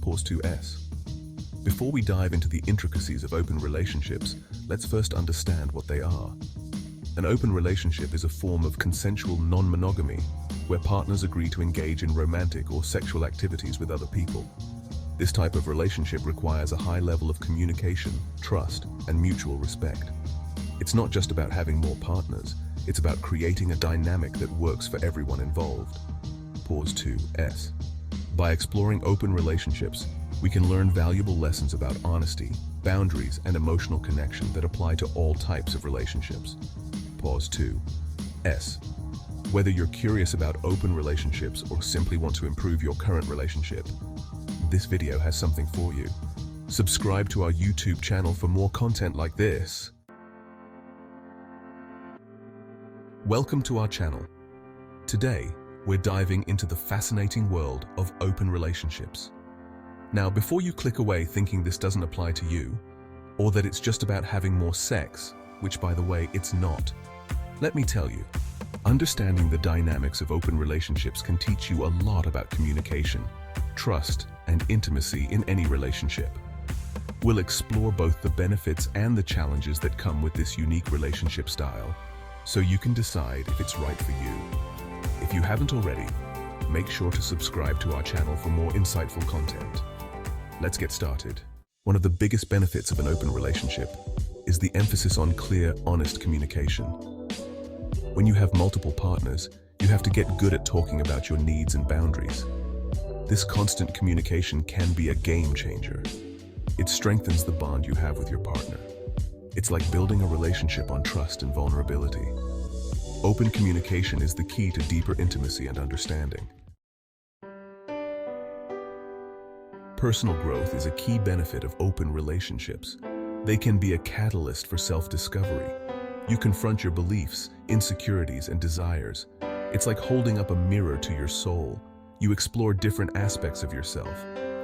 Pause 2S. Before we dive into the intricacies of open relationships, let's first understand what they are. An open relationship is a form of consensual non-monogamy where partners agree to engage in romantic or sexual activities with other people. This type of relationship requires a high level of communication, trust, and mutual respect. It's not just about having more partners, it's about creating a dynamic that works for everyone involved. Pause 2S. By exploring open relationships, we can learn valuable lessons about honesty, boundaries, and emotional connection that apply to all types of relationships. Pause 2S. Whether you're curious about open relationships or simply want to improve your current relationship, this video has something for you. Subscribe to our YouTube channel for more content like this. Welcome to our channel. Today, we're diving into the fascinating world of open relationships. Now, before you click away thinking this doesn't apply to you, or that it's just about having more sex, which by the way, it's not, let me tell you, understanding the dynamics of open relationships can teach you a lot about communication, trust, and intimacy in any relationship. We'll explore both the benefits and the challenges that come with this unique relationship style, so you can decide if it's right for you. If you haven't already, make sure to subscribe to our channel for more insightful content. Let's get started. One of the biggest benefits of an open relationship is the emphasis on clear, honest communication. When you have multiple partners, you have to get good at talking about your needs and boundaries. This constant communication can be a game changer. It strengthens the bond you have with your partner. It's like building a relationship on trust and vulnerability. Open communication is the key to deeper intimacy and understanding. Personal growth is a key benefit of open relationships. They can be a catalyst for self-discovery. You confront your beliefs, insecurities, and desires. It's like holding up a mirror to your soul. You explore different aspects of yourself,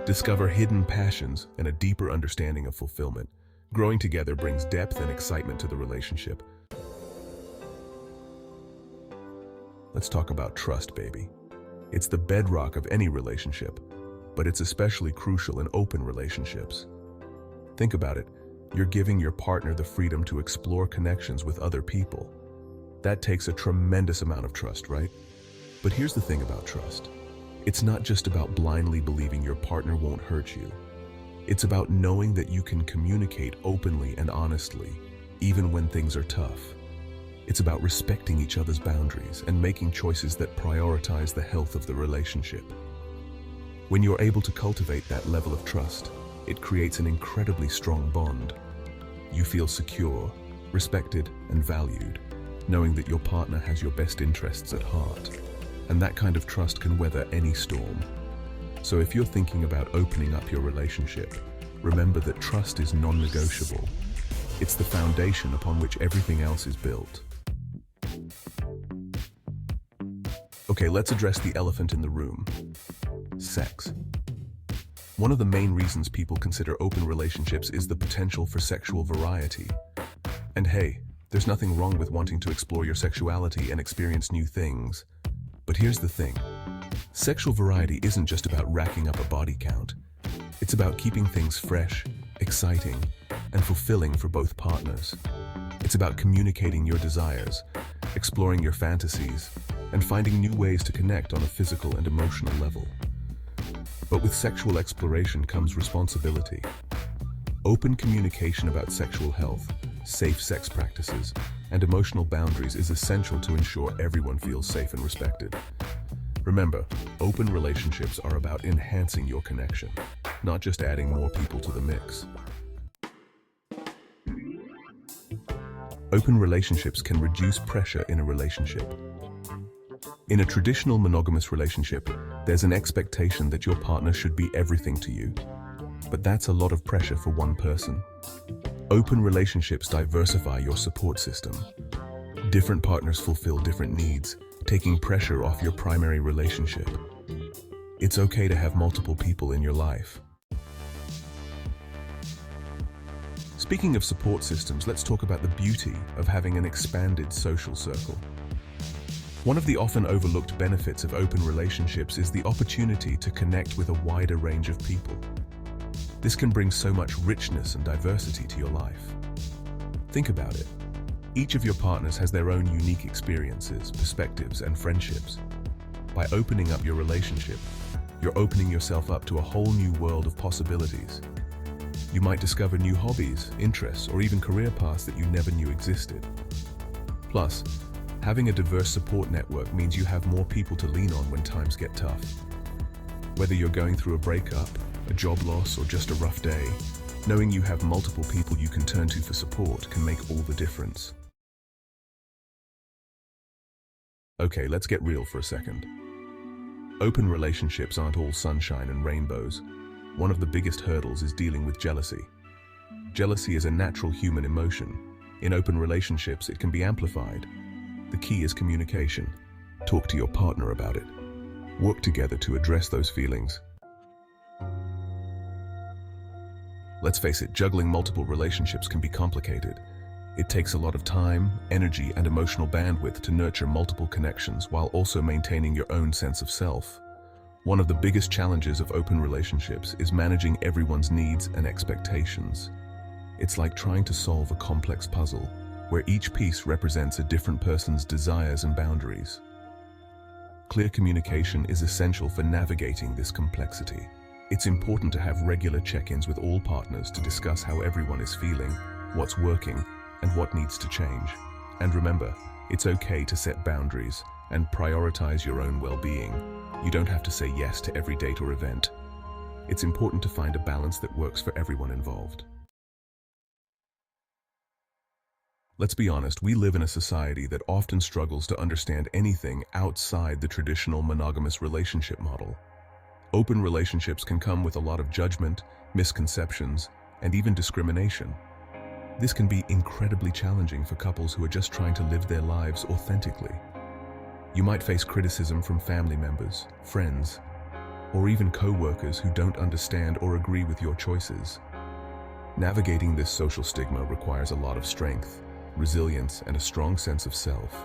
discover hidden passions, and a deeper understanding of fulfillment. Growing together brings depth and excitement to the relationship. Let's talk about trust, baby. It's the bedrock of any relationship, but it's especially crucial in open relationships. Think about it. You're giving your partner the freedom to explore connections with other people. That takes a tremendous amount of trust, right? But here's the thing about trust. It's not just about blindly believing your partner won't hurt you. It's about knowing that you can communicate openly and honestly, even when things are tough. It's about respecting each other's boundaries and making choices that prioritize the health of the relationship. When you're able to cultivate that level of trust, it creates an incredibly strong bond. You feel secure, respected, and valued, knowing that your partner has your best interests at heart. And that kind of trust can weather any storm. So if you're thinking about opening up your relationship, remember that trust is non-negotiable. It's the foundation upon which everything else is built. Okay, let's address the elephant in the room: sex. One of the main reasons people consider open relationships is the potential for sexual variety. And hey, there's nothing wrong with wanting to explore your sexuality and experience new things. But here's the thing. Sexual variety isn't just about racking up a body count. It's about keeping things fresh, exciting, and fulfilling for both partners. It's about communicating your desires, exploring your fantasies, and finding new ways to connect on a physical and emotional level. But with sexual exploration comes responsibility. Open communication about sexual health, safe sex practices, and emotional boundaries is essential to ensure everyone feels safe and respected. Remember, open relationships are about enhancing your connection, not just adding more people to the mix. Open relationships can reduce pressure in a relationship. In a traditional monogamous relationship, there's an expectation that your partner should be everything to you. But that's a lot of pressure for one person. Open relationships diversify your support system. Different partners fulfill different needs, taking pressure off your primary relationship. It's okay to have multiple people in your life. Speaking of support systems, let's talk about the beauty of having an expanded social circle. One of the often overlooked benefits of open relationships is the opportunity to connect with a wider range of people. This can bring so much richness and diversity to your life. Think about it. Each of your partners has their own unique experiences, perspectives, and friendships. By opening up your relationship, you're opening yourself up to a whole new world of possibilities. You might discover new hobbies, interests, or even career paths that you never knew existed. Plus, having a diverse support network means you have more people to lean on when times get tough. Whether you're going through a breakup, a job loss, or just a rough day, knowing you have multiple people you can turn to for support can make all the difference. Okay, let's get real for a second. Open relationships aren't all sunshine and rainbows. One of the biggest hurdles is dealing with jealousy. Jealousy is a natural human emotion. In open relationships, it can be amplified. The key is communication. Talk to your partner about it. Work together to address those feelings. Let's face it, juggling multiple relationships can be complicated. It takes a lot of time, energy, and emotional bandwidth to nurture multiple connections while also maintaining your own sense of self. One of the biggest challenges of open relationships is managing everyone's needs and expectations. It's like trying to solve a complex puzzle, where each piece represents a different person's desires and boundaries. Clear communication is essential for navigating this complexity. It's important to have regular check-ins with all partners to discuss how everyone is feeling, what's working, and what needs to change. And remember, it's okay to set boundaries and prioritize your own well-being. You don't have to say yes to every date or event. It's important to find a balance that works for everyone involved. Let's be honest, we live in a society that often struggles to understand anything outside the traditional monogamous relationship model. Open relationships can come with a lot of judgment, misconceptions, and even discrimination. This can be incredibly challenging for couples who are just trying to live their lives authentically. You might face criticism from family members, friends, or even co-workers who don't understand or agree with your choices. Navigating this social stigma requires a lot of strength, resilience, and a strong sense of self.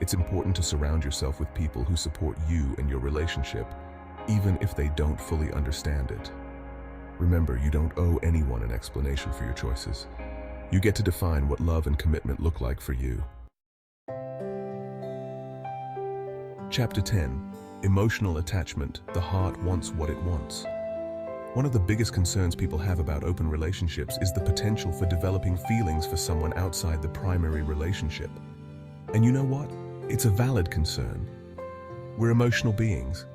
It's important to surround yourself with people who support you and your relationship, even if they don't fully understand it. Remember, you don't owe anyone an explanation for your choices. You get to define what love and commitment look like for you. Chapter 10. Emotional attachment. The heart wants what it wants. One of the biggest concerns people have about open relationships is the potential for developing feelings for someone outside the primary relationship. And you know what? It's a valid concern. We're emotional beings,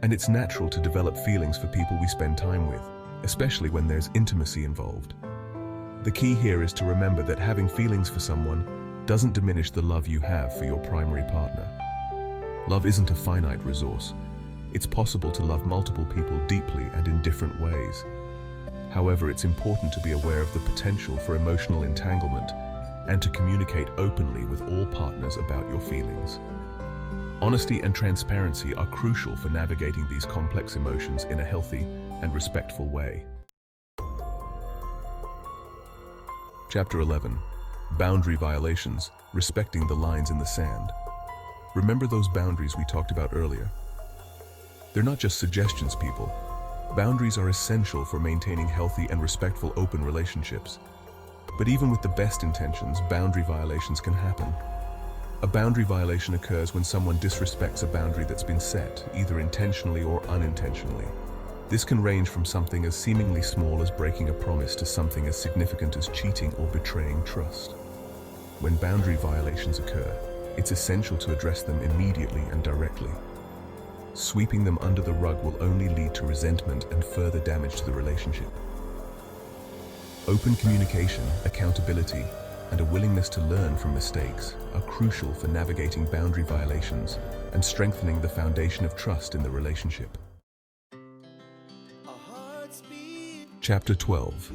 and it's natural to develop feelings for people we spend time with, especially when there's intimacy involved. The key here is to remember that having feelings for someone doesn't diminish the love you have for your primary partner. Love isn't a finite resource. It's possible to love multiple people deeply and in different ways. However, it's important to be aware of the potential for emotional entanglement and to communicate openly with all partners about your feelings. Honesty and transparency are crucial for navigating these complex emotions in a healthy and respectful way. Chapter 11. Boundary violations. Respecting the lines in the sand. Remember those boundaries we talked about earlier? They're not just suggestions, people. Boundaries are essential for maintaining healthy and respectful open relationships. But even with the best intentions, boundary violations can happen. A boundary violation occurs when someone disrespects a boundary that's been set, either intentionally or unintentionally. This can range from something as seemingly small as breaking a promise to something as significant as cheating or betraying trust. When boundary violations occur, it's essential to address them immediately and directly. Sweeping them under the rug will only lead to resentment and further damage to the relationship. Open communication, accountability, and a willingness to learn from mistakes are crucial for navigating boundary violations and strengthening the foundation of trust in the relationship. Chapter 12.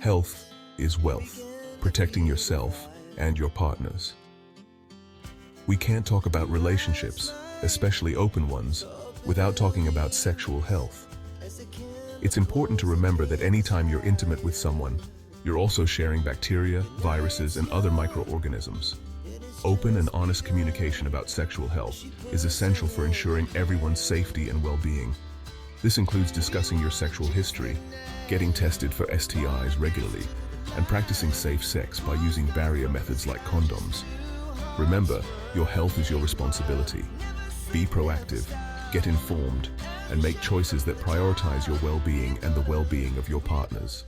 Health is wealth. Protecting yourself and your partners. We can't talk about relationships, especially open ones, without talking about sexual health. It's important to remember that anytime you're intimate with someone, you're also sharing bacteria, viruses, and other microorganisms. Open and honest communication about sexual health is essential for ensuring everyone's safety and well-being. This includes discussing your sexual history, getting tested for STIs regularly, and practicing safe sex by using barrier methods like condoms. Remember, your health is your responsibility. Be proactive, get informed, and make choices that prioritize your well-being and the well-being of your partners.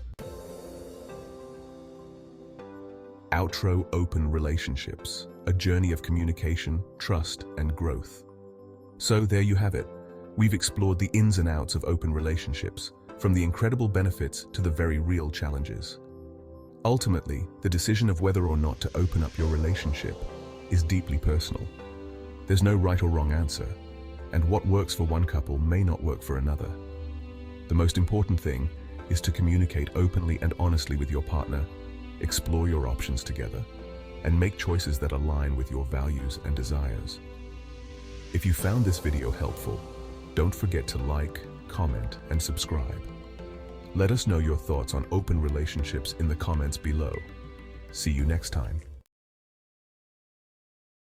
Outro: Open relationships, a journey of communication, trust, and growth. So there you have it. We've explored the ins and outs of open relationships, from the incredible benefits to the very real challenges. Ultimately, the decision of whether or not to open up your relationship is deeply personal. There's no right or wrong answer, and what works for one couple may not work for another. The most important thing is to communicate openly and honestly with your partner, explore your options together, and make choices that align with your values and desires. If you found this video helpful, don't forget to like, comment, and subscribe. Let us know your thoughts on open relationships in the comments below. See you next time.